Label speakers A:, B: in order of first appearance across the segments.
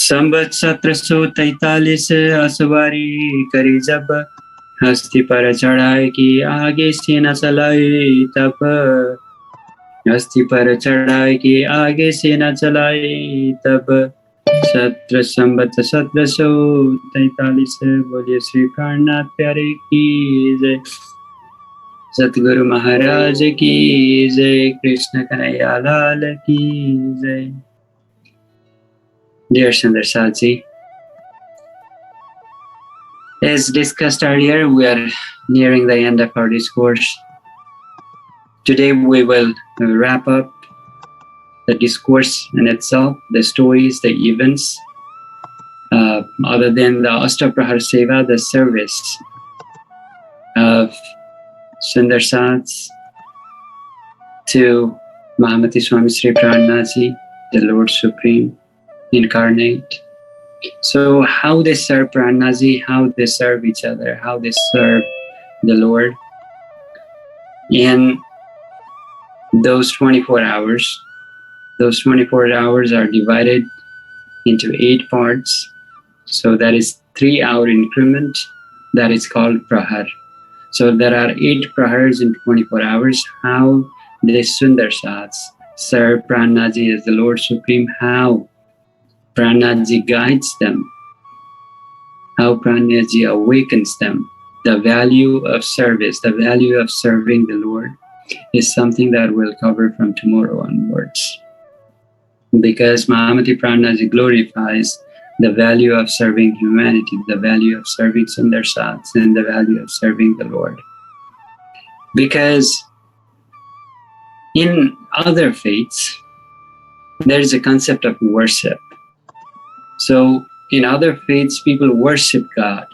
A: संवत 1743 असवारी करी जब, हस्ती पर चढ़ाए कि आगे से न चलाए तब, हस्ती पर चढ़ाए कि आगे से न चलाए तब। संवत 1743। बोलिए श्री प्राणनाथ प्यारे की जय, सतगुरु महाराज की जय, कृष्ण कन्हैया लाल की जय। Dear Chandraji, as discussed earlier, we are nearing the end of our discourse. Today we will wrap up the discourse in itself, the stories, the events, other than the Ashtaprahar Seva, the service of Sundar Sats to Mahamati Swami Sri Prananath, the Lord Supreme Incarnate. So how they serve Prananath, how they serve each other, how they serve the Lord in those 24 hours. Those 24 hours are divided into 8 parts. So that is 3-hour increment. That is called Prahar. So there are 8 Prahars in 24 hours. How the Sundar Sats serve Prananath as the Lord Supreme, how Prananath guides them, how Prananath awakens them. The value of service, the value of serving the Lord is something that we'll cover from tomorrow onwards. Because Mahamati Prananath glorifies the value of serving humanity, the value of serving Sundar Sats, and the value of serving the Lord. Because in other faiths, there is a concept of worship. So in other faiths, people worship God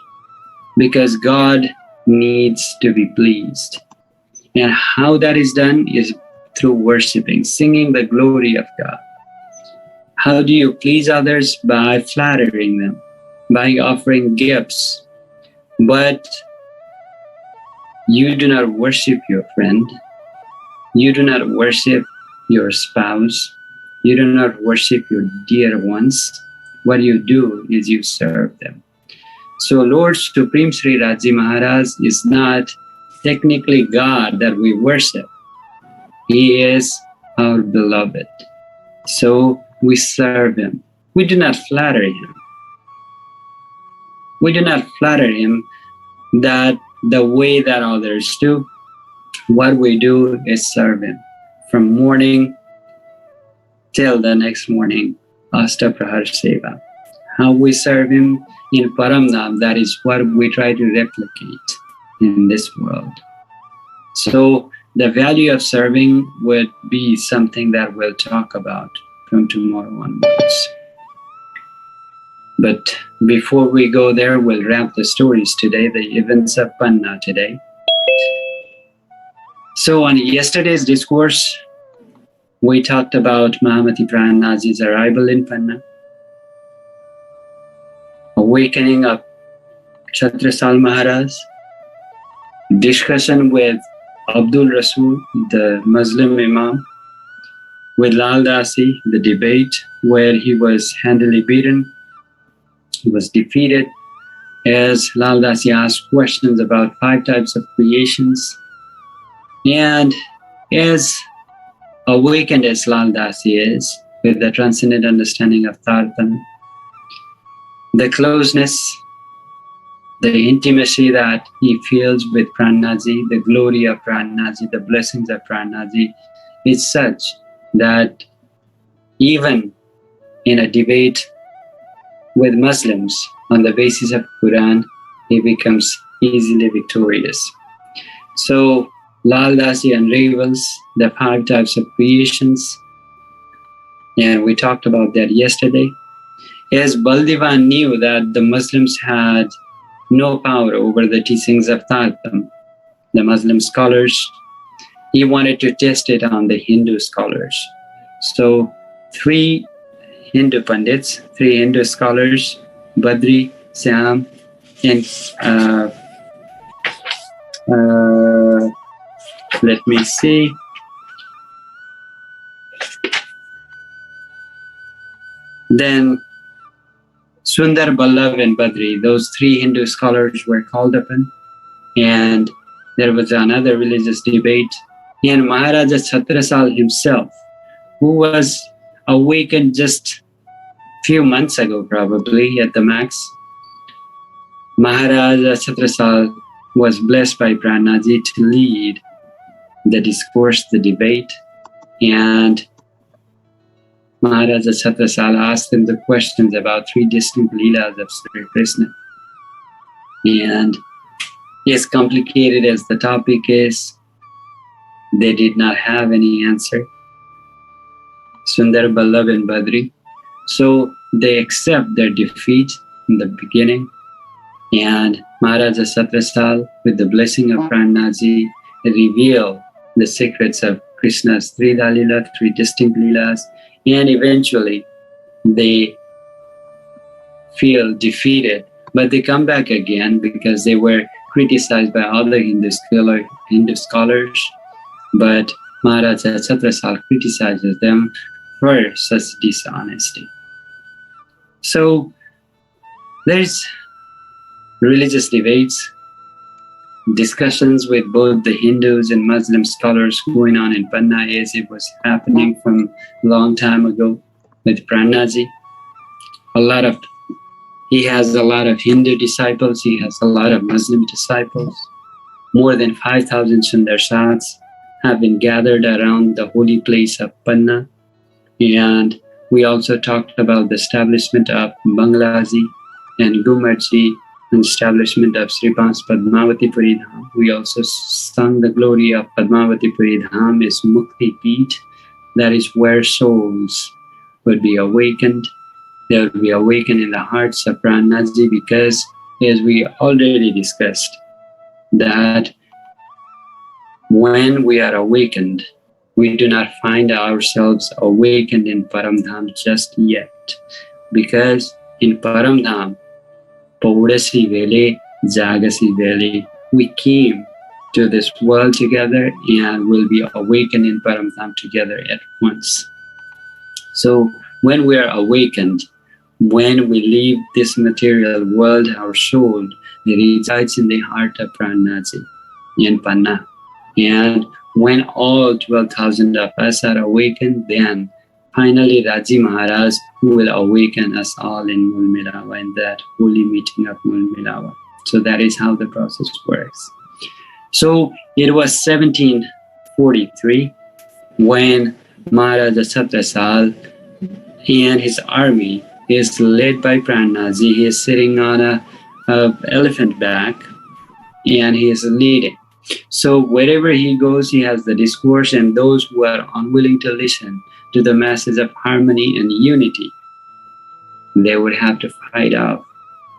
A: because God needs to be pleased. And how that is done is through worshiping, singing the glory of God. How do you please others? By flattering them, by offering gifts. But you do not worship your friend. You do not worship your spouse. You do not worship your dear ones. What you do is you serve them. So Lord Supreme Sri Raji Maharaj is not technically God that we worship. He is our beloved. So we serve him. We do not flatter him. We do not flatter him that the way that others do. What we do is serve him from morning till the next morning. Ashtaprahar Seva. How we serve him in Paramnam, that is what we try to replicate in this world. So the value of serving would be something that we'll talk about from tomorrow onwards. But before we go there, we'll wrap the stories today, the events of Panna today. So on yesterday's discourse, we talked about Mahamati Prananath's arrival in Panna, awakening of Chhatrasal Maharaj, discussion with Abdul Rasul, the Muslim Imam, with Lal Dasi, the debate where he was handily beaten, he was defeated, as Lal Dasi asked questions about 5 types of creations. And as awakened as Lal Dasi is, with the transcendent understanding of Tartan, the closeness, the intimacy that he feels with Prananath, the glory of Prananath, the blessings of Prananath is such that even in a debate with Muslims on the basis of Quran, he becomes easily victorious. So Lal Dasi unravels the 5 types of creations, and we talked about that yesterday. As Baldevan knew that the Muslims had no power over the teachings of Tartam, the Muslim scholars, he wanted to test it on the Hindu scholars. So 3 Hindu Pandits, 3 Hindu scholars, Badri, Syam, and let me see. Then Sundar, Ballabh and Badri, those three Hindu scholars were called upon, and there was another religious debate. And Maharaja Chhatrasal himself, who was awakened just few months ago, probably at the max, Maharaja Chhatrasal was blessed by Prananaji to lead the discourse, the debate, and Maharaja Chhatrasal asked him the questions about three distinct leelas of Sri Krishna. And as complicated as the topic is, they did not have any answer. Sundar, Ballabh and Badri. So they accept their defeat in the beginning, and Maharaja Chhatrasal, with the blessing of Prananaji, reveal the secrets of Krishna's three Dalila, three distinct leelas, and eventually they feel defeated, but they come back again because they were criticized by other Hindu scholars, but Maharaja Chhatrasal criticizes them for such dishonesty. So there's religious debates, discussions with both the Hindus and Muslim scholars going on in Panna as it was happening from a long time ago with Prananaji. He has a lot of Hindu disciples, he has a lot of Muslim disciples. More than 5,000 Sundarsats have been gathered around the holy place of Panna. And we also talked about the establishment of Banglaji and Gumarji and establishment of Sripan's Padmavati Puri Dham. We also sung the glory of Padmavati Puri Dham is Mukti Peeth. That is where souls would be awakened. They would be awakened in the hearts of Prananaji because, as we already discussed, that when we are awakened, we do not find ourselves awakened in Paramdham just yet. Because in Paramdham, Paudasi Vele, Jagasi Vele, we came to this world together and will be awakened in Paramdham together at once. So when we are awakened, when we leave this material world, our soul resides in the heart of Prananaji in Panna. And when all 12,000 of us are awakened, then finally Raji Maharaj will awaken us all in Mulmilawa, in that holy meeting of Mulmilawa. So that is how the process works. So it was 1743 when Maharaja Chhatrasal and his army is led by Prananaji. He is sitting on a elephant back and he is leading. So wherever he goes, he has the discourse, and those who are unwilling to listen to the message of harmony and unity, they would have to fight off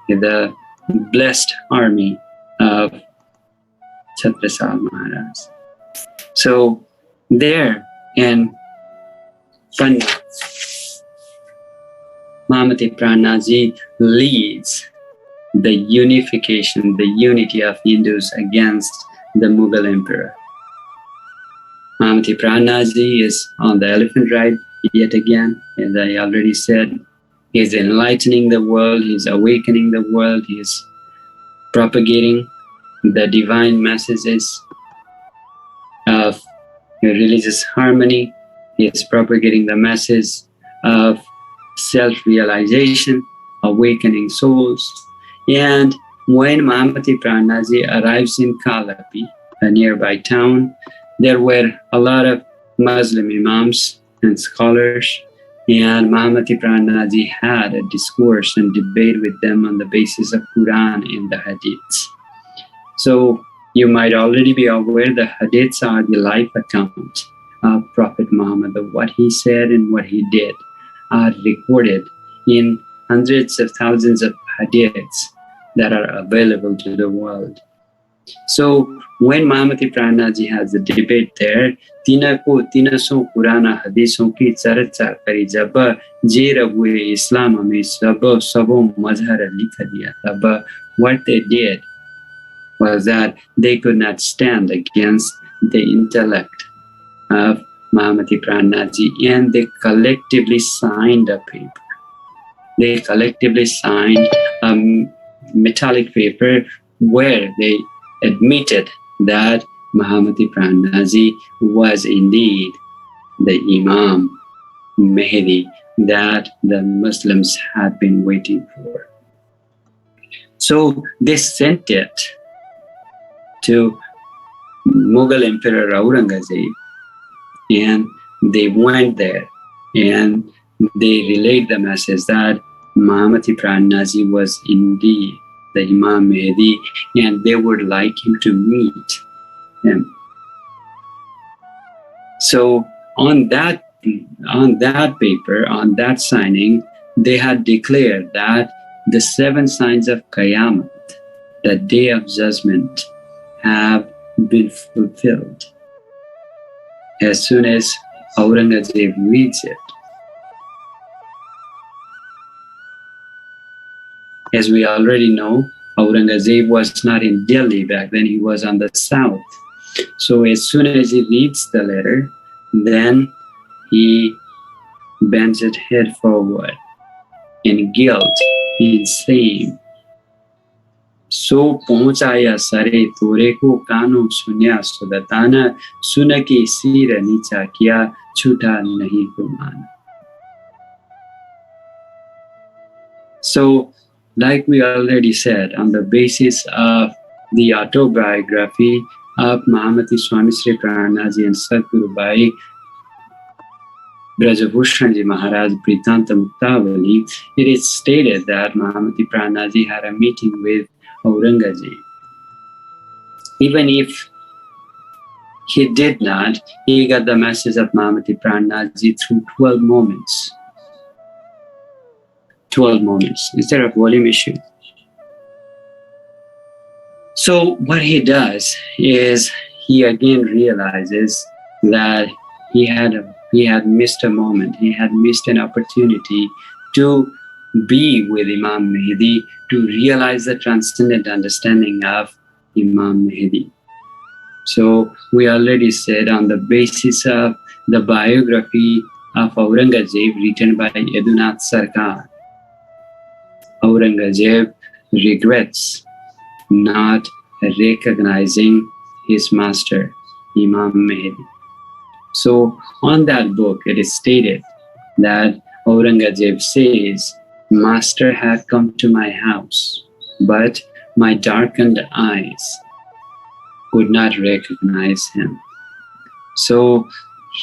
A: the blessed army of Chhatrasal Maharaj. So there in Panna, Mahamati Prananaji leads the unification, the unity of Hindus against the Mughal emperor. Mahamati Prananaji is on the elephant ride yet again, as I already said. He is enlightening the world, he is awakening the world, he is propagating the divine messages of religious harmony, he is propagating the message of self-realization, awakening souls. And when Mahamati Prananaji arrives in Kalapi, a nearby town, there were a lot of Muslim imams and scholars, and Mahamati Prananaji had a discourse and debate with them on the basis of Quran and the Hadiths. So you might already be aware the Hadiths are the life account of Prophet Muhammad, of what he said and what he did are recorded in hundreds of thousands of Hadiths that are available to the world. So when Mahamati Prananaji has a debate there, Tina ko 300 Qurana Hadithon ki charcha kari jab je raghue Islam mein sabo mazhar likha diya tab. What they did was that they could not stand against the intellect of Mahamati Prananaji, and they collectively signed a paper they collectively signed a metallic paper where they admitted that Mahamati Prananath was indeed the Imam Mahdi that the Muslims had been waiting for. So they sent it to Mughal Emperor Aurangzeb, and they went there and they relayed the message that Mahamati Prananath was indeed the Imam Mahdi, and they would like him to meet him. So on that paper, on that signing, they had declared that the 7 signs of Qiyamah, the day of judgment, have been fulfilled. As soon as Aurangzeb reads it, as we already know, Aurangzeb was not in Delhi back then, he was on the south. So as soon as he reads the letter, then he bends his head forward in guilt, in shame. So pahunchaya sare tore ko kano sunya sudatana sunake sira nicha kiya chuta nahi gumana. So, like we already said, on the basis of the autobiography of Mahamati Swami Sri Prananath and Satguru by Brajabhushanji Maharaj Pritanta Muktavali, it is stated that Mahamati Prananath had a meeting with Aurangzeb. Even if he did not, he got the message of Mahamati Prananath through 12 moments. 12 moments instead of volume issue. So what he does is he again realizes that he had missed a moment, he had missed an opportunity to be with Imam Mahdi, to realize the transcendent understanding of Imam Mahdi. So we already said, on the basis of the biography of Aurangzeb written by Yadunath Sarkar, Aurangzeb regrets not recognizing his master, Imam Mahdi. So on that book, it is stated that Aurangzeb says, "Master had come to my house, but my darkened eyes could not recognize him." So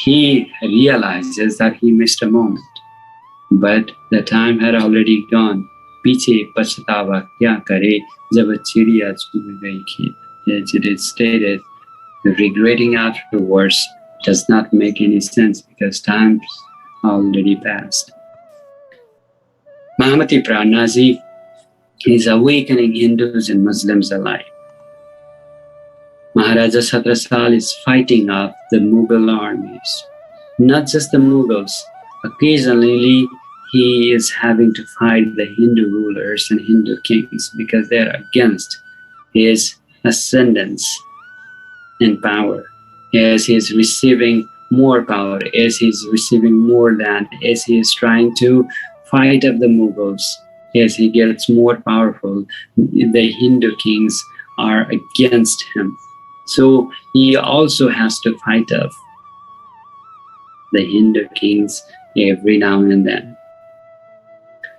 A: he realizes that he missed a moment, but the time had already gone. Piche pachtawa kya kare jab chiriya chug gayi khet. As it is stated, regretting afterwards does not make any sense because time's already passed. Mahamati Prananath is awakening Hindus and Muslims alike. Maharaja Satrasal is fighting off the Mughal armies. Not just the Mughals, occasionally he is having to fight the Hindu rulers and Hindu kings because they are against his ascendance in power. As he is receiving more power, as he is receiving more land, as he is trying to fight off the Mughals, as he gets more powerful, the Hindu kings are against him. So he also has to fight off the Hindu kings every now and then,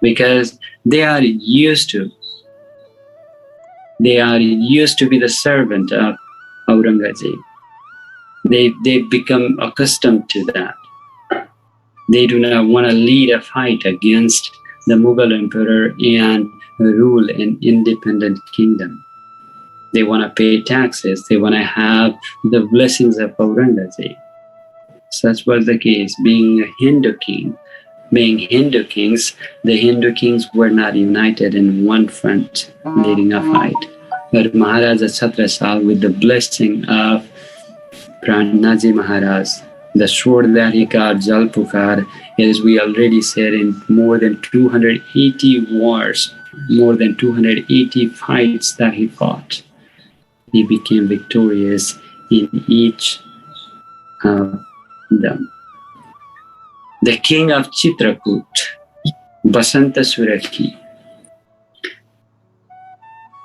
A: because they are used to be the servant of Aurangzeb. They become accustomed to that. They do not want to lead a fight against the Mughal emperor and rule an independent kingdom. They want to pay taxes. They want to have the blessings of Aurangzeb. Such was the case. Being Hindu kings, the Hindu kings were not united in one front, leading a fight. But Maharaja Satrasal, with the blessing of Prananath Maharaj, the sword that he got, Jal Pukar, as we already said, in more than 280 wars, more than 280 fights that he fought, he became victorious in each of them. The king of Chitrakoot, Basanta Suraki,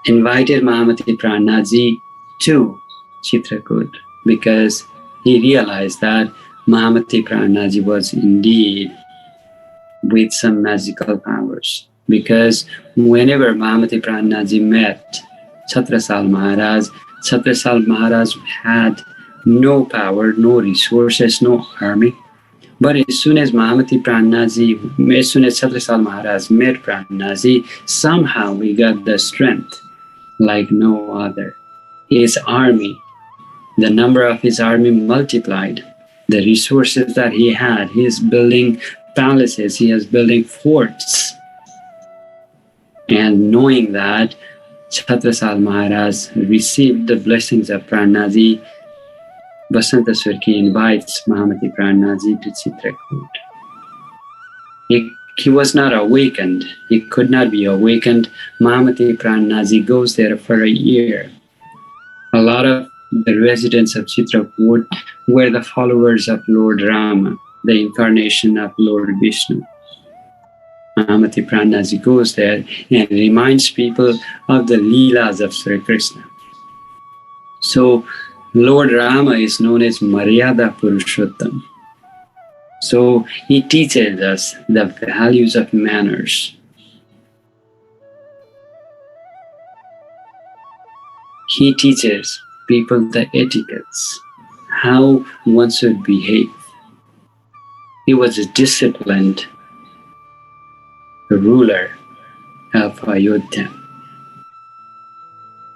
A: invited Mahamati Prananath to Chitrakoot because he realized that Mahamati Prananath was indeed with some magical powers. Because whenever Mahamati Prananath met Chhatrasal Maharaj had no power, no resources, no army. But as soon as Chhatrasal Maharaj met Prananath, somehow he got the strength like no other. His army, the number of his army multiplied. The resources that he had, he is building palaces, he is building forts. And knowing that Chhatrasal Maharaj received the blessings of Prananath, Basanta Suraki invites Mahamati Prananath to Chitrakoot. He was not awakened. He could not be awakened. Mahamati Prananath goes there for a year. A lot of the residents of Chitrakoot were the followers of Lord Rama, the incarnation of Lord Vishnu. Mahamati Prananath goes there and reminds people of the Leelas of Sri Krishna. So Lord Rama is known as Maryada Purushottam. So he teaches us the values of manners. He teaches people the etiquettes, how one should behave. He was a disciplined ruler of Ayodhya,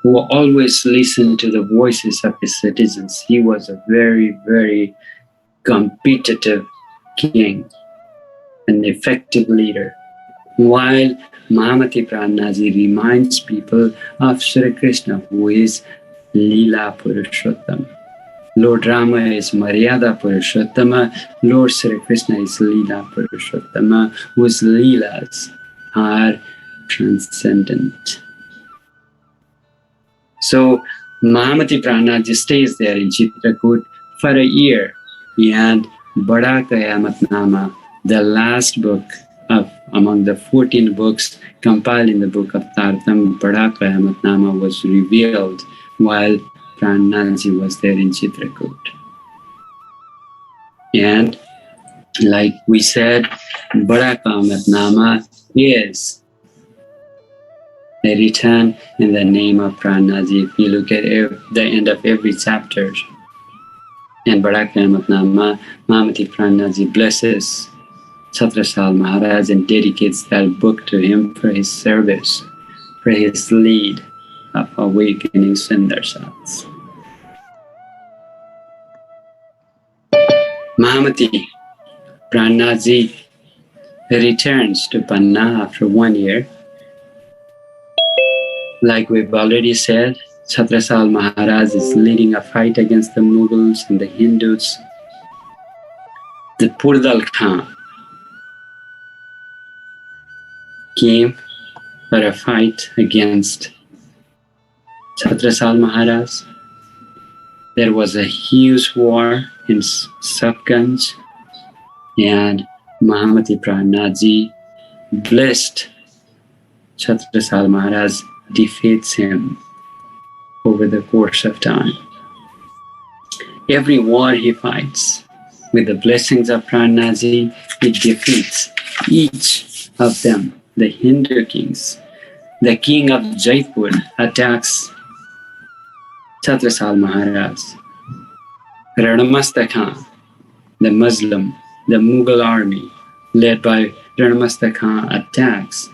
A: who always listened to the voices of his citizens. He was a very, very competitive king, an effective leader. While Mahamati Prananath reminds people of Sri Krishna, who is Leela Purushottam. Lord Rama is Maryada Purushottama, Lord Sri Krishna is Leela Purushottama, whose Leelas are transcendent. So Mahamati Prananath stays there in Chitrakoot for a year, and Bada Kayamatnama, the last book of among the 14 books compiled in the book of Tartam, Bada Kayamatnama was revealed while Prananath was there in Chitrakoot. And like we said, Bada Kayamatnama is a return in the name of Prananath. If you look at the end of every chapter, in Bada Kayamatnama, Mahamati Prananath blesses Chhatrasal Maharaj and dedicates that book to him for his service, for his lead of awakening Sundarsats. Mahamati Prananath returns to Panna after 1 year. Like we've already said, Chhatrasal Maharaj is leading a fight against the Mughals and the Hindus. The Purdal Khan came for a fight against Chhatrasal Maharaj. There was a huge war in Satguru, and Mahamati Prananath blessed Chhatrasal Maharaj, defeats him over the course of time. Every war he fights, with the blessings of Prananath, he defeats each of them. The Hindu kings, the king of Jaipur attacks Chhatrasal Maharaj. Ranamasta Khan, the Muslim, the Mughal army led by Ranamasta Khan attacks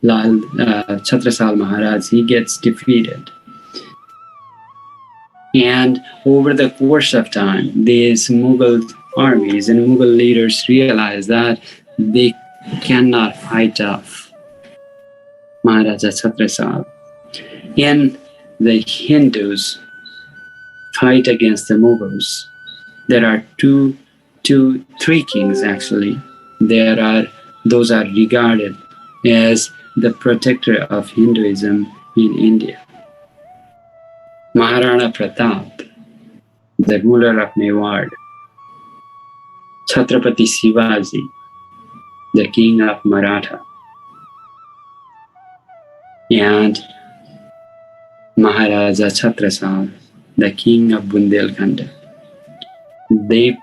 A: Chhatrasal Maharaj. He gets defeated. And over the course of time, these Mughal armies and Mughal leaders realize that they cannot fight off Maharaja Chhatrasal. And the Hindus fight against the Mughals. There are three kings actually. Those are regarded as the protector of Hinduism in India. Maharana Pratap, the ruler of Mewar. Chhatrapati Shivaji, the king of Maratha. And Maharaja Chhatrasal, the king of Bundelkhand, they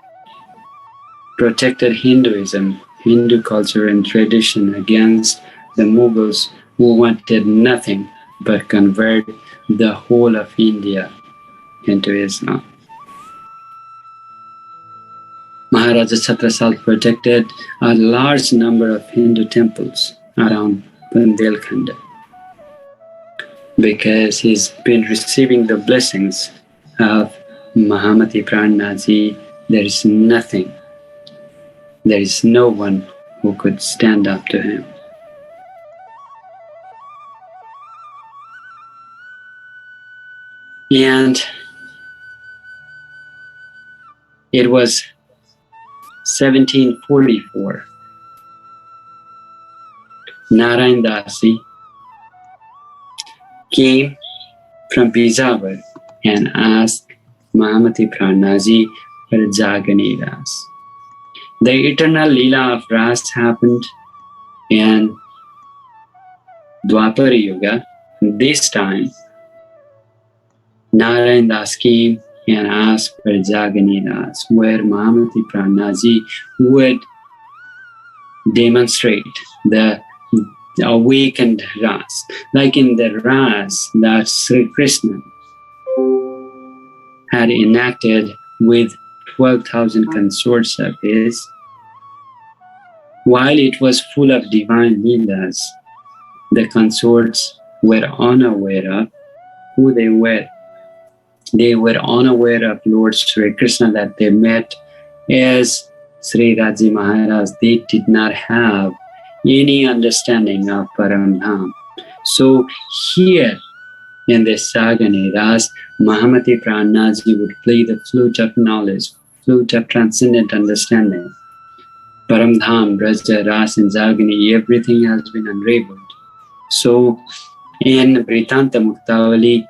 A: protected Hinduism, Hindu culture and tradition against the Mughals who wanted nothing but convert the whole of India into Islam. Maharaja Chhatrasal protected a large number of Hindu temples around Bundelkhand because he's been receiving the blessings of Mahamati Prananath. There is nothing, there is no one who could stand up to him. And it was 1744. Narayan Dasi came from Peshawar and asked Mahamati Prananath for Jagani Ras. The eternal Leela of Ras happened in Dwapara Yuga. This time, Narayan Das came and asked for Jagani Ras, where Mahamati Prananath would demonstrate the awakened Ras. Like in the Ras that Sri Krishna had enacted with 12,000 consorts of his, while it was full of divine leelas, the consorts were unaware of who they were. They were unaware of Lord Sri Krishna that they met as Sri Raji Maharaj. They did not have any understanding of Paramdham. So here in this Jagani Ras, Mahamati Prananath would play the flute of knowledge, flute of transcendent understanding. Paramdham, Braja, Ras and Jagani, everything has been unraveled. So in Britanta Muktavali,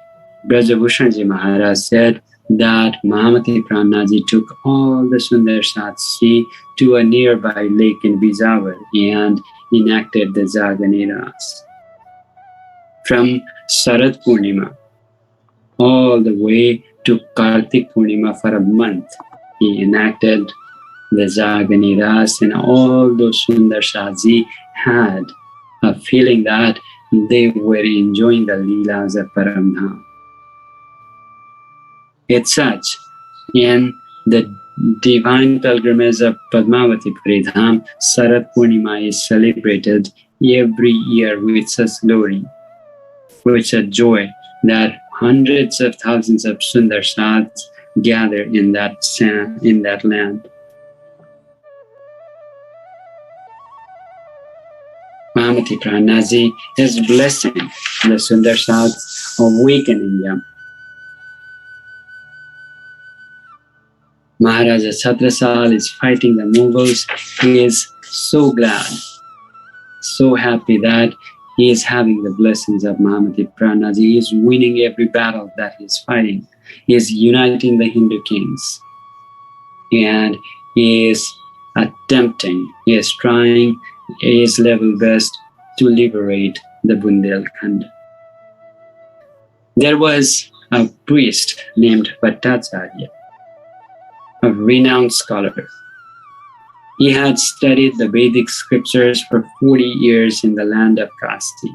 A: Brajabhushanji Maharaj said that Mahamati Prananath took all the Sundar Satsi to a nearby lake in Peshawar and enacted the Jagani Ras. From Sharad Purnima all the way to Kartik Purnima for a month, he enacted the Jagani Ras, and all those Sundar Satsi had a feeling that they were enjoying the Leelas of Paramdham. It's such, in the divine pilgrimage of Padmavati Puridham, Sharad Purnima is celebrated every year with such glory, with such joy that hundreds of thousands of Sundar Sats gather in that land. Mahamati Prananath is blessing the Sundar Sats, awakening them. Maharaja Chhatrasal is fighting the Mughals. He is so glad, so happy that he is having the blessings of Mahamati Prananath. He is winning every battle that he is fighting. He is uniting the Hindu kings. And he is attempting, he is trying his level best to liberate the Bundelkhand. There was a priest named Bhattacharya, a renowned scholar. He had studied the Vedic scriptures for 40 years in the land of Kasi,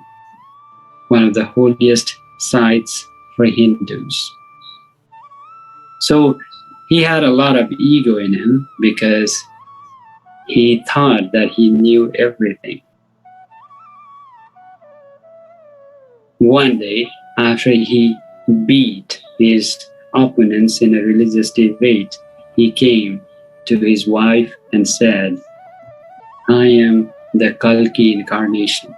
A: one of the holiest sites for Hindus. So he had a lot of ego in him because he thought that he knew everything. One day, after he beat his opponents in a religious debate, he came to his wife and said, "I am the Kalki incarnation.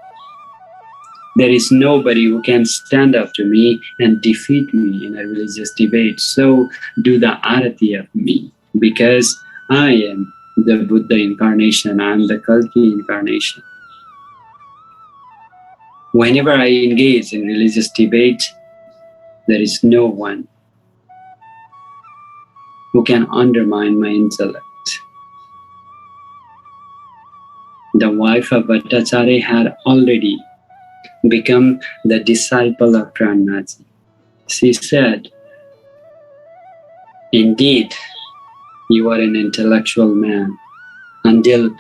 A: There is nobody who can stand up to me and defeat me in a religious debate. So do the arati of me, because I am the Buddha incarnation, I am the Kalki incarnation. Whenever I engage in religious debate, there is no one who can undermine my intellect." The wife of Bhattacharya had already become the disciple of Prananath. She said, indeed, you are an intellectual man until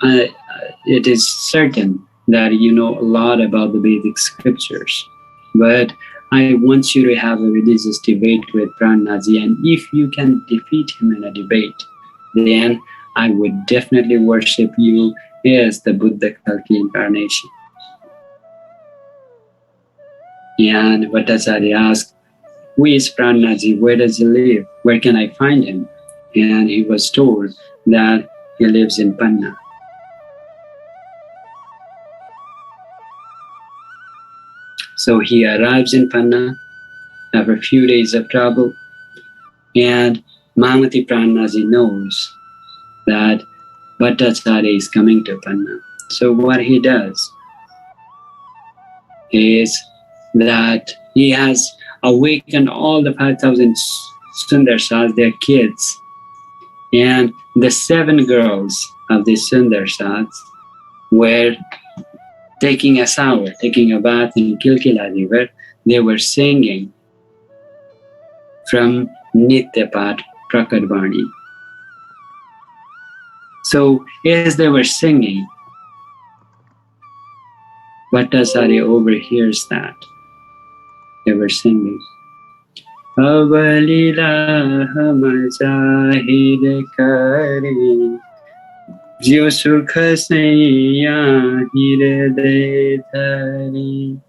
A: it is certain that you know a lot about the Vedic scriptures. But I want you to have a religious debate with Prananath, and if you can defeat him in a debate, then I would definitely worship you as the Buddha Kalki incarnation. And Bhattacharya asked, who is Prananath? Where does he live? Where can I find him? And he was told that he lives in Panna. So he arrives in Panna after a few days of travel, and Mahamati Prananath knows that Bhattacharya is coming to Panna. So what he does is that he has awakened all the 5,000 Sundarsas, their kids, and the 7 girls of the Sundarsas were taking a shower, taking a bath in Kilkila river. They were singing from Nityapat Prakadvani. So as they were singing, Bhattacharya overhears that. They were singing, Avalila Hamazahir Kari Jo Sukha Saiya Hirade Dhari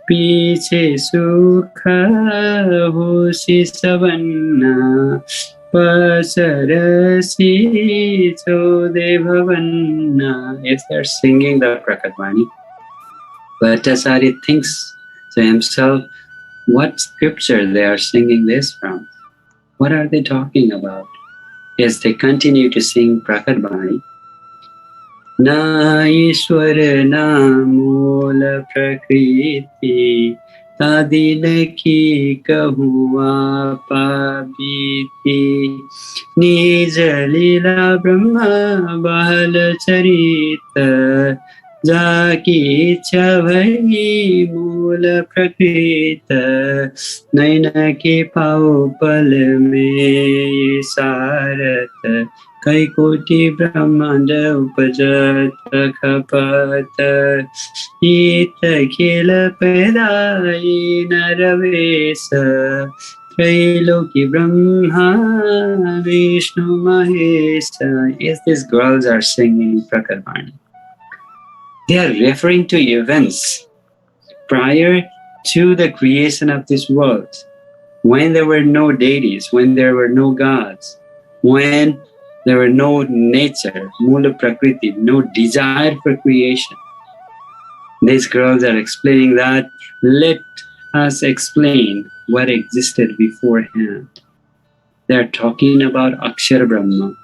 A: Piche Sukha Hosi Savanna Pasarasi Chode Bhavanna. Yes, they're singing the Prakadvani. Bhattacharya thinks to himself, what scripture they are singing this from? What are they talking about? As they continue to sing Prakadvani, Na Ishwara na Mola Prakriti Tadilaki Kahua Pabiti Nija Lila Brahma Bahala Charita Jaki Chavai Mula Prakrita Naina Ki Pau Pal Me Sarata Kai Koti Brahmanda Upajata Kapata Ita Kila Pedai Naravesa Triloki Brahma Vishnu Mahesa. Yes, these girls are singing Prakadvani. They are referring to events prior to the creation of this world, when there were no deities, when there were no gods, when there were no nature, Mula Prakriti, no desire for creation. These girls are explaining that. Let us explain what existed beforehand. They are talking about Akshara Brahma,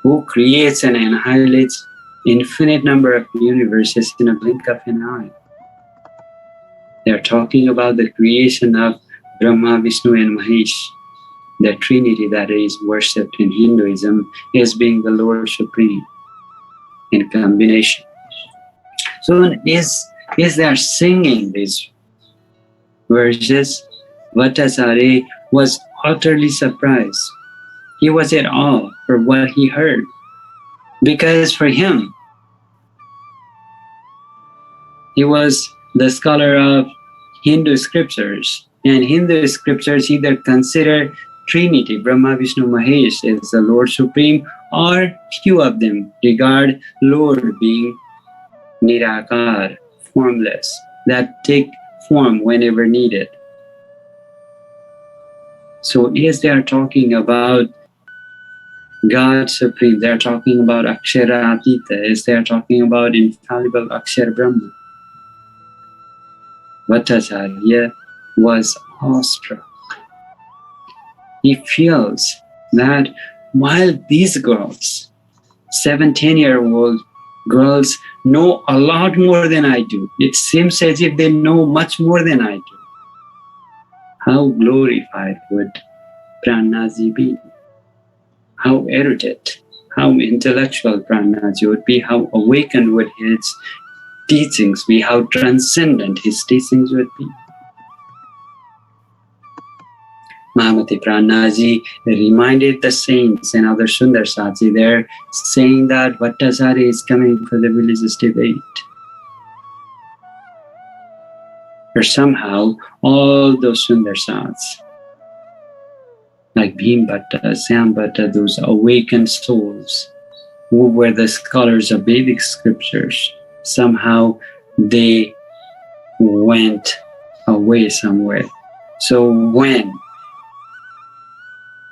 A: who creates and annihilates infinite number of universes in a blink of an eye. They are talking about the creation of Brahma, Vishnu and Mahesh, the trinity that is worshipped in Hinduism as being the Lord Supreme in combination. So as they are singing these verses, Bhattacharya was utterly surprised. He was at awe for what he heard, because for him, he was the scholar of Hindu scriptures, and Hindu scriptures either consider Trinity, Brahma, Vishnu, Mahesh as the Lord Supreme, or few of them regard Lord being Nirakar, formless, that take form whenever needed. So as they are talking about God Supreme, they are talking about Akshara Atita, as they are talking about infallible Akshara Brahma, Bhattacharya was awestruck. He feels that while these girls, 17-year-old girls, know a lot more than I do, it seems as if they know much more than I do, how glorified would Prananath be? How erudite, how intellectual Prananath would be, how awakened would his teachings be, how transcendent his teachings would be. Mahamati Prananath reminded the saints and other Sundar Satsi there, saying that Bhattacharya is coming for the religious debate. Or somehow, all those Sundar Sats, like Bhim Bhatta, Sam Bhatta, those awakened souls who were the scholars of Vedic scriptures, somehow they went away somewhere. So when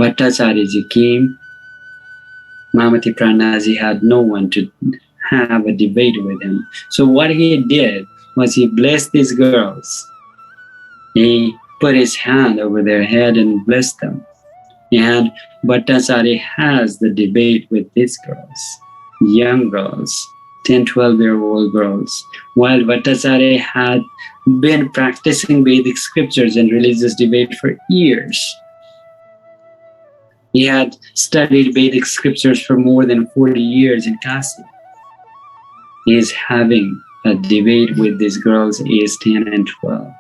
A: Bhattacharya came, Mahamati Prananath had no one to have a debate with him. So what he did was he blessed these girls. He put his hand over their head and blessed them. And Bhattacharya has the debate with these girls, young girls, 10, 12-year-old girls, while Bhattacharya had been practicing Vedic scriptures and religious debate for years. He had studied Vedic scriptures for more than 40 years in Kasi. He is having a debate with these girls aged 10 and 12.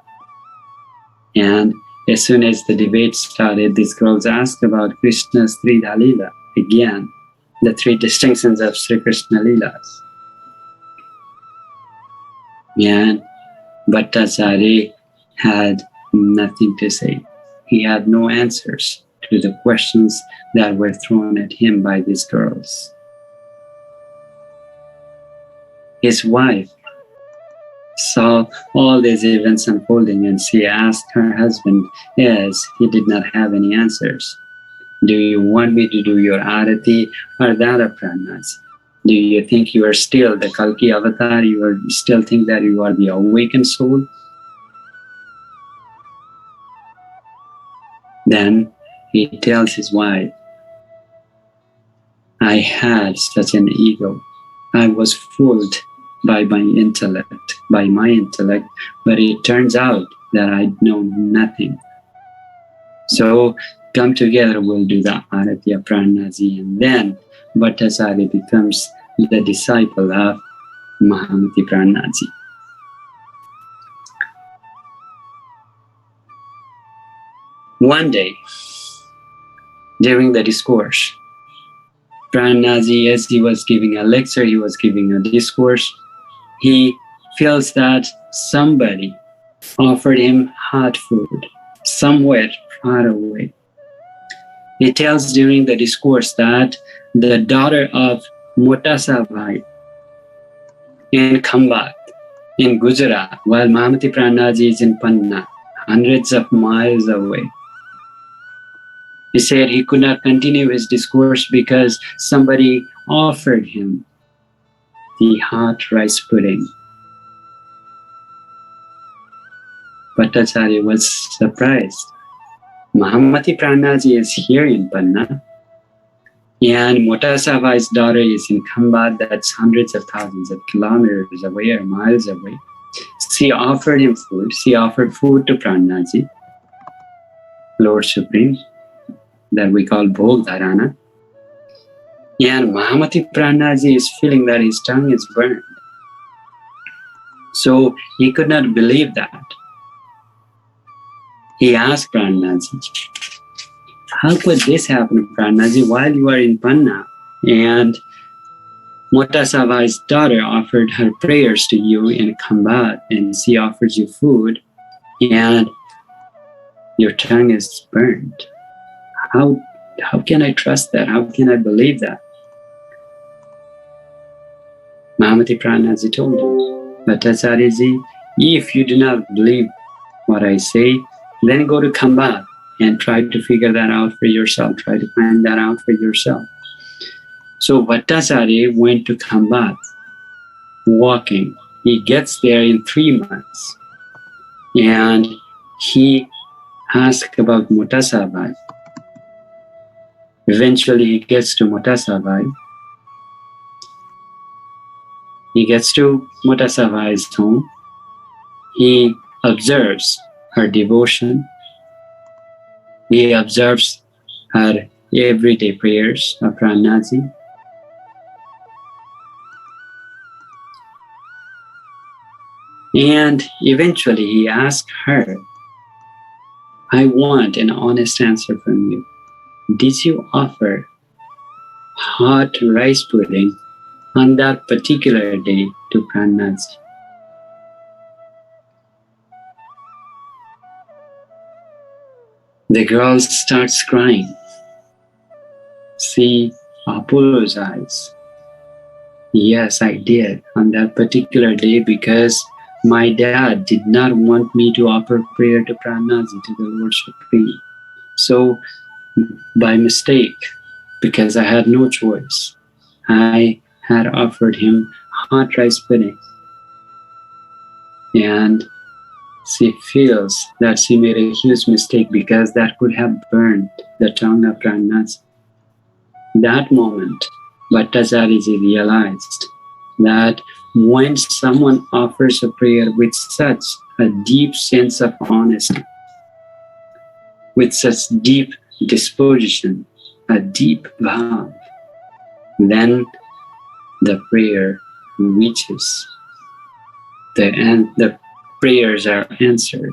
A: And as soon as the debate started, these girls asked about Krishna's Tridha Leela, again, the three distinctions of Sri Krishna Leelas. And Bhattacharya had nothing to say. He had no answers to the questions that were thrown at him by these girls. His wife saw all these events unfolding and she asked her husband, as he did not have any answers, do you want me to do your arati or that of Prananath? Do you think you are still the Kalki avatar? You still think that you are the awakened soul? Then he tells his wife, I had such an ego. I was fooled by my intellect, but it turns out that I know nothing. So come together, we'll do the Arati of Prananath, and then Bhattacharya becomes the disciple of Mahamati Prananath. One day, during the discourse, Prananath, as he was giving a lecture, he was giving a discourse, he feels that somebody offered him hot food somewhere far away. He tells during the discourse that the daughter of Motasavai in Khambat, in Gujarat, while Mahamati Prananath is in Panna, hundreds of miles away, he said he could not continue his discourse because somebody offered him the hot rice pudding. Bhattacharya was surprised. Mahamati Prananath is here in Panna, and Motasavai's daughter is in Khambat, that's hundreds of thousands of kilometers away or miles away. She offered him food. She offered food to Prananath, Lord Supreme, that we call Bhog Dharana. And Mahamati Prananath is feeling that his tongue is burned. So he could not believe that. He asked Prananath, how could this happen, Prananath, while you are in Panna and Motasavai's daughter offered her prayers to you in Khambat and she offers you food and your tongue is burned? How can I trust that? How can I believe that? Mahamati Prananath told him, Bhattacharya, if you do not believe what I say, then go to Khambat and try to figure that out for yourself. Try to find that out for yourself. So Bhattacharya went to Khambat walking. He gets there in 3 months and he asked about Motasavai. Eventually he gets to Motasavai. He gets to Motasavai's home. He observes her devotion. He observes her everyday prayers of Prananath. And eventually he asked her, I want an honest answer from you. Did you offer hot rice pudding on that particular day to Prananath? The girl starts crying. She apologized. Yes, I did on that particular day because my dad did not want me to offer prayer to Prananath, to the Lord Supreme. So, by mistake, because I had no choice, I had offered him hot rice pudding. And she feels that she made a huge mistake because that could have burned the tongue of Prananath. That moment, Bhattacharya realized that when someone offers a prayer with such a deep sense of honesty, with such deep disposition, a deep bhav, then the prayer reaches the end, the prayers are answered.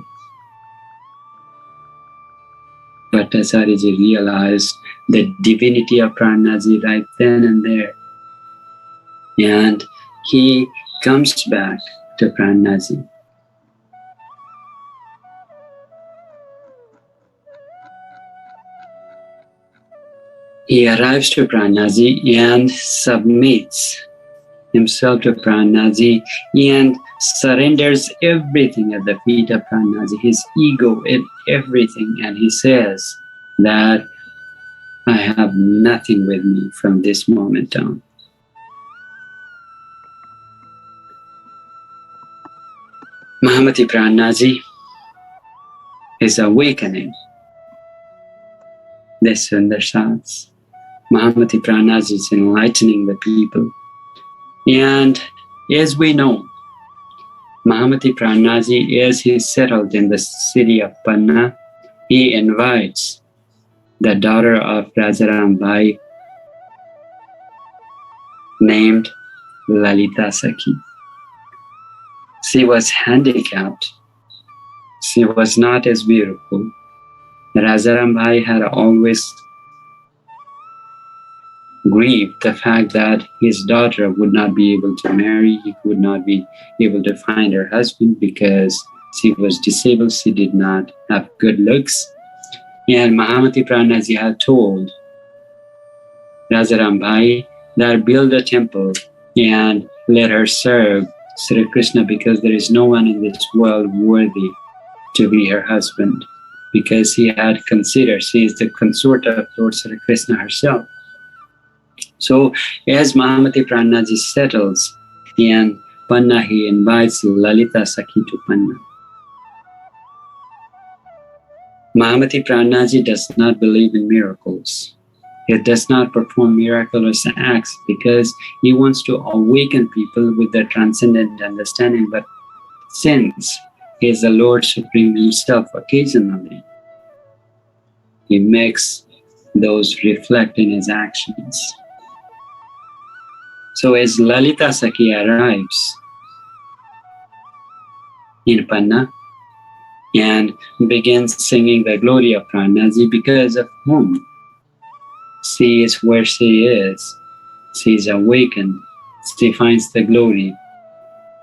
A: Bhattacharya realized the divinity of Prananath right then and there. And he comes back to Prananath. He arrives to Prananath and submits himself to Prananath and surrenders everything at the feet of Prananath, his ego and everything, and he says that I have nothing with me from this moment on. Mahamati Prananath is awakening the Sundarsats. Mahamati Prananath is enlightening the people. And as we know, Mahamati Prananath, as he settled in the city of Panna, he invites the daughter of Rajaram Bhai named Lalita Sakhi. She was handicapped. She was not as beautiful. Rajaram Bhai had always grieved the fact that his daughter would not be able to marry. He would not be able to find her husband because she was disabled. She did not have good looks. And Mahamati Prananath had told Rajaram Bhai that build a temple and let her serve Sri Krishna because there is no one in this world worthy to be her husband, because he had considered she is the consort of Lord Sri Krishna herself. So as Mahamati Prananath settles in Panna, he invites Lalita Sakhi to Panna. Mahamati Prananath does not believe in miracles. He does not perform miraculous acts because he wants to awaken people with their transcendent understanding. But since he is the Lord Supreme himself, occasionally he makes those reflect in his actions. So as Lalita Sakhi arrives in Panna and begins singing the glory of Prananath, because of whom she is where she is, she is awakened, she finds the glory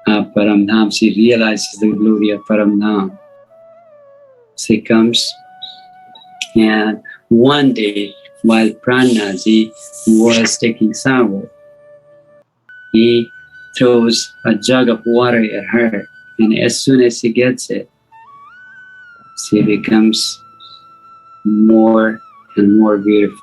A: of Paramdham, she realizes the glory of Paramdham. She comes, and one day while Prananath was taking shower, he throws a jug of water at her, and as soon as she gets it, she becomes more and more beautiful.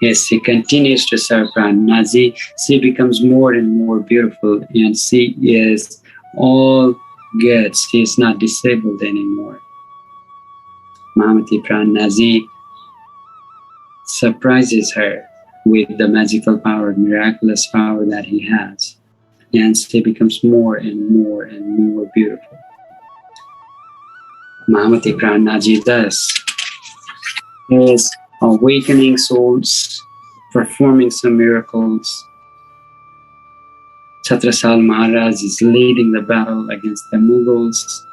A: As she continues to serve Prananath, she becomes more and more beautiful, and she is all good. She is not disabled anymore. Mahamati Prananath surprises her with the magical power, miraculous power that he has, and she becomes more and more and more beautiful. Mahamati Prananath thus is awakening souls, performing some miracles, Chhatrasal Maharaj is leading the battle against the Mughals.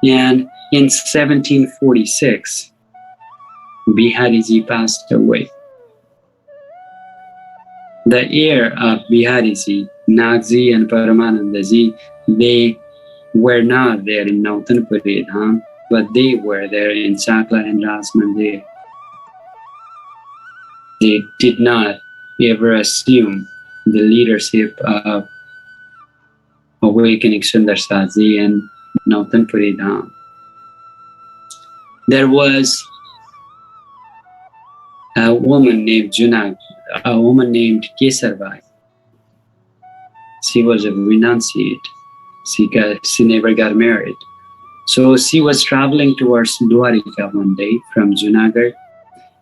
A: And in 1746, Bihariji passed away. The heir of Bihariji, Nagji and Paramanandaji, they were not there in Nautanpuri Dham, but they were there in Chakla and Rajmandir. They did not ever assume the leadership of awakening Sundar Saji and Nautanpuri Dham. There was a woman named Kesarbai. She was a renunciate. She never got married. So she was traveling towards Dwarika one day from Junagadh,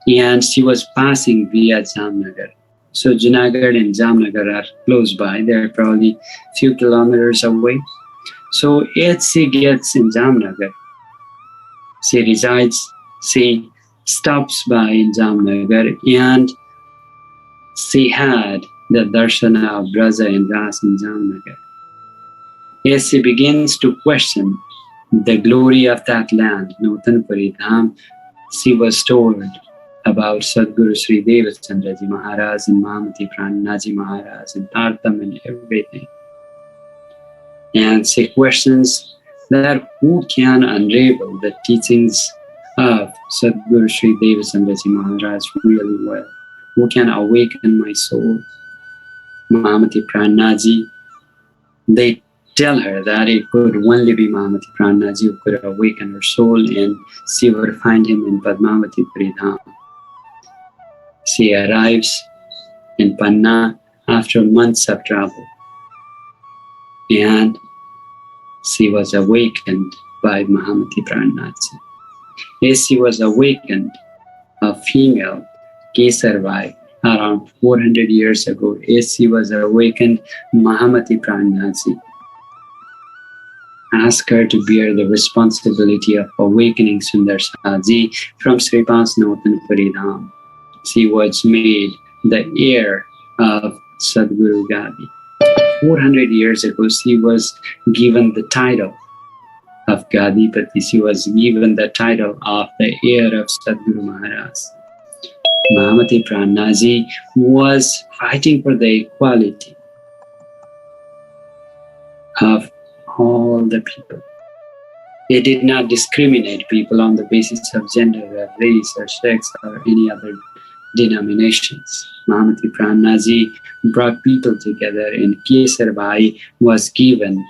A: and she was passing via Jamnagar. So Junagadh and Jamnagar are close by. They're probably a few kilometers away. So as she gets in Jamnagar, she stops by in Jamnagar, and she had the darshana of Braja and Ras in Jamnagar. As she begins to question the glory of that land, Nautanpuri Dham, she was told about Satguru Shree Devchandraji Maharaj and Mahamati Prananath Maharaj and Tartam and everything. And she questions that who can unravel the teachings of Satguru Shree Devchandraji Maharaj really well? Who can awaken my soul? Mahamati Prananath, they tell her that it could only be Mahamati Prananath who could awaken her soul, and she would find him in Padmavati Pridham. She arrives in Panna after months of travel, and she was awakened by Mahamati Prananath. As she was awakened, a female, Kesarbai, around 400 years ago, as she was awakened, Mahamati Prananath asked her to bear the responsibility of awakening Sundar Saji from Sripas Nautanpuri Dham. She was made the heir of Sadguru Gadi. 400 years ago, she was given the title of Gadipati. She was given the title of the heir of Sadguru Maharaj. Mahamati Prananath was fighting for the equality of all the people. He did not discriminate people on the basis of gender, or race, or sex, or any other denominations. Mahamati Prananath brought people together, and Kesarbai was given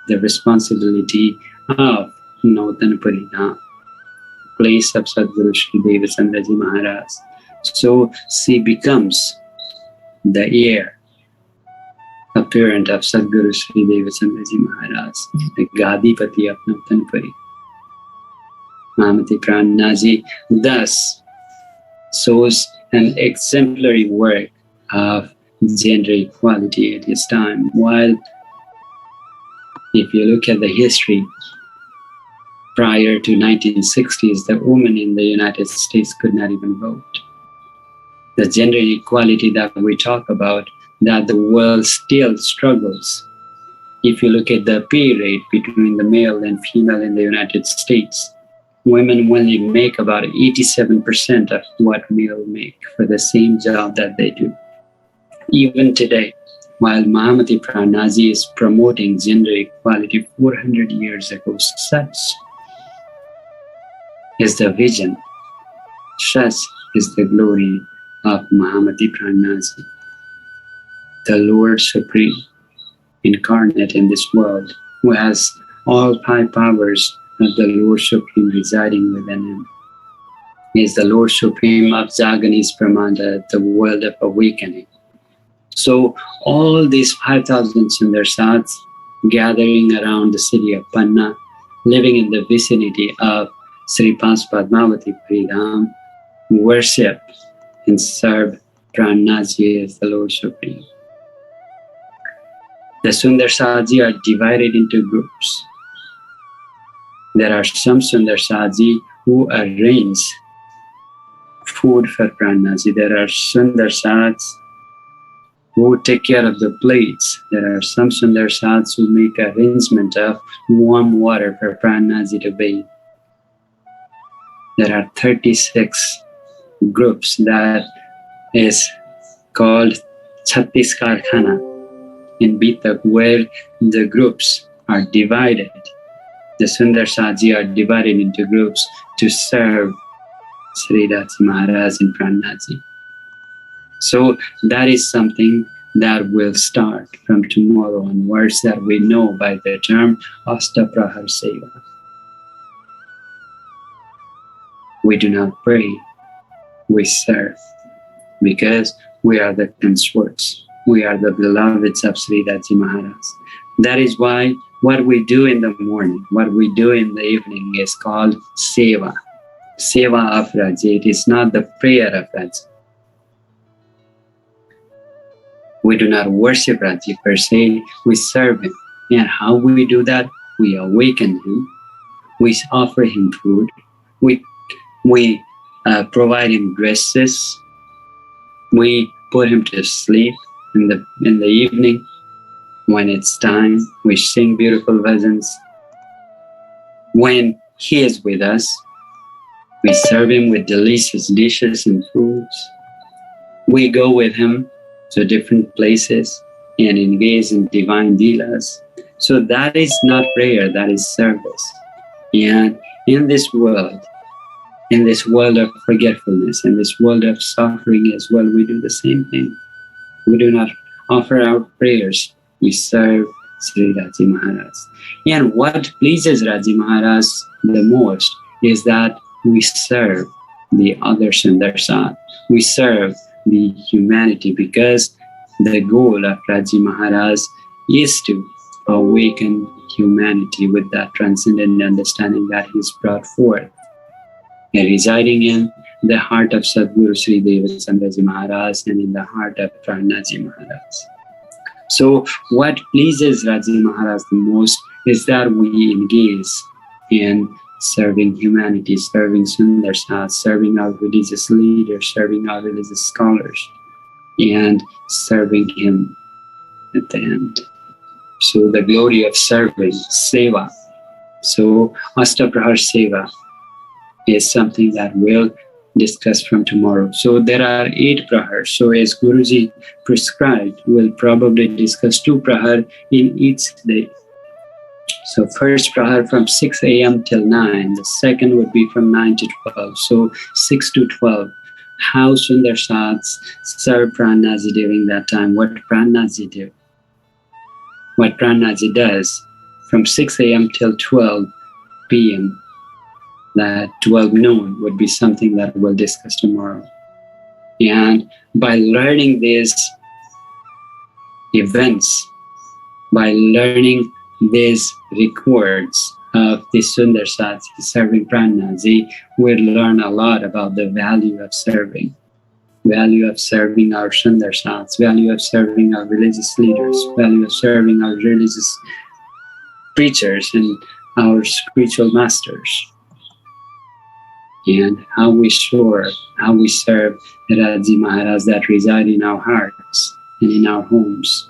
A: the responsibility of Nautanpuri Dham, place of Satguru Shree Devchandraji Maharaj. So she becomes the heir, apparent of Satguru Shree Devchandraji Maharaj, the Gadipati of Nautanpuri. Mahamati Prananath thus shows an exemplary work of gender equality at his time. While if you look at the history, prior to 1960s, the women in the United States could not even vote. The gender equality that we talk about, that the world still struggles. If you look at the pay rate between the male and female in the United States, women only make about 87% of what male make for the same job that they do. Even today, while Mahamati Prananath is promoting gender equality 400 years ago, such is the vision, such is the glory of Mahamati Prananath, the Lord Supreme, incarnate in this world, who has all five powers of the Lord Supreme residing within him. He is the Lord Supreme of Jaganis Pramanda, the world of awakening. So all these 5,000 Sundarsats gathering around the city of Panna, living in the vicinity of Sripas Padmavati Pridham, worship and serve Prananath as the Lord Supreme. The Sundarsaji are divided into groups. There are some Sundarsaji who arrange food for Prananath. There are Sundarsats who take care of the plates. There are some Sundar Sats who make arrangement of warm water for Prananaji to bathe. There are 36 groups that is called Chhattis Karkhana in Beetak, where the groups are divided. The Sundar Satji are divided into groups to serve Sri Raji Maharaj and Prananaji. So that is something that will start from tomorrow onwards, that we know by the term Ashtaprahar Seva. We do not pray, we serve, because we are the consorts. We are the beloveds of Sri Raji Maharaj. That is why what we do in the morning, what we do in the evening is called Seva. Seva of Raji. It is not the prayer of Raji. We do not worship Raji per se, we serve him. And how we do that? We awaken him, we offer him food, we provide him dresses, we put him to sleep in the evening. When it's time, we sing beautiful bhajans. When he is with us, we serve him with delicious dishes and foods. We go with him to different places and engage in divine leelas. So that is not prayer, that is service. And in this world of forgetfulness, in this world of suffering as well, we do the same thing. We do not offer our prayers, we serve Sri Raji Maharaj. And what pleases Raji Maharaj the most is that we serve the other Sundar Sat. We serve the humanity, because the goal of Raji Maharaj is to awaken humanity with that transcendent understanding that he's brought forth, and residing in the heart of Satguru Sri Devchandraji Maharaj and in the heart of Prananaji Maharaj. So what pleases Raji Maharaj the most is that we engage in serving humanity, serving Sundar Sats, serving our religious leaders, serving our religious scholars, and serving him at the end. So the glory of serving, Seva. So Ashtaprahar Seva is something that we'll discuss from tomorrow. So there are 8 prahars. So as Guruji prescribed, we'll probably discuss 2 prahar in each day. So first prahar from 6 a.m. till 9. The second would be from 9 to 12. So 6 to 12. How Sundar Sats serve Prananaji during that time. What Prananaji do. What Prananaji does from 6 a.m. till 12 p.m. That 12 noon would be something that we'll discuss tomorrow. And by learning these events, by learning these records of the Sundar Sats serving Prananaji, we'll learn a lot about the value of serving our Sundar Sats, value of serving our religious leaders, value of serving our religious preachers and our spiritual masters, and how we serve Raji Maharaj that reside in our hearts and in our homes.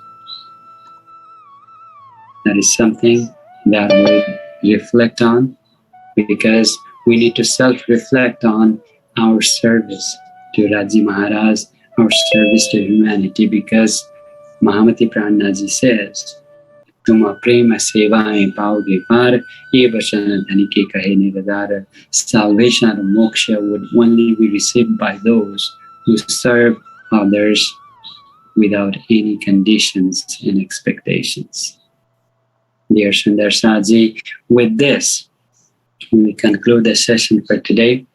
A: That is something that we reflect on, because we need to self-reflect on our service to Raji Maharaj, our service to humanity, because Mahamati Prananaji says, तुम प्रेम सेवाएं पाओगे पार ये वचन धनी के कहे निरदार. Salvation and moksha would only be received by those who serve others without any conditions and expectations. Dear Sundar Satji, with this, we conclude the session for today.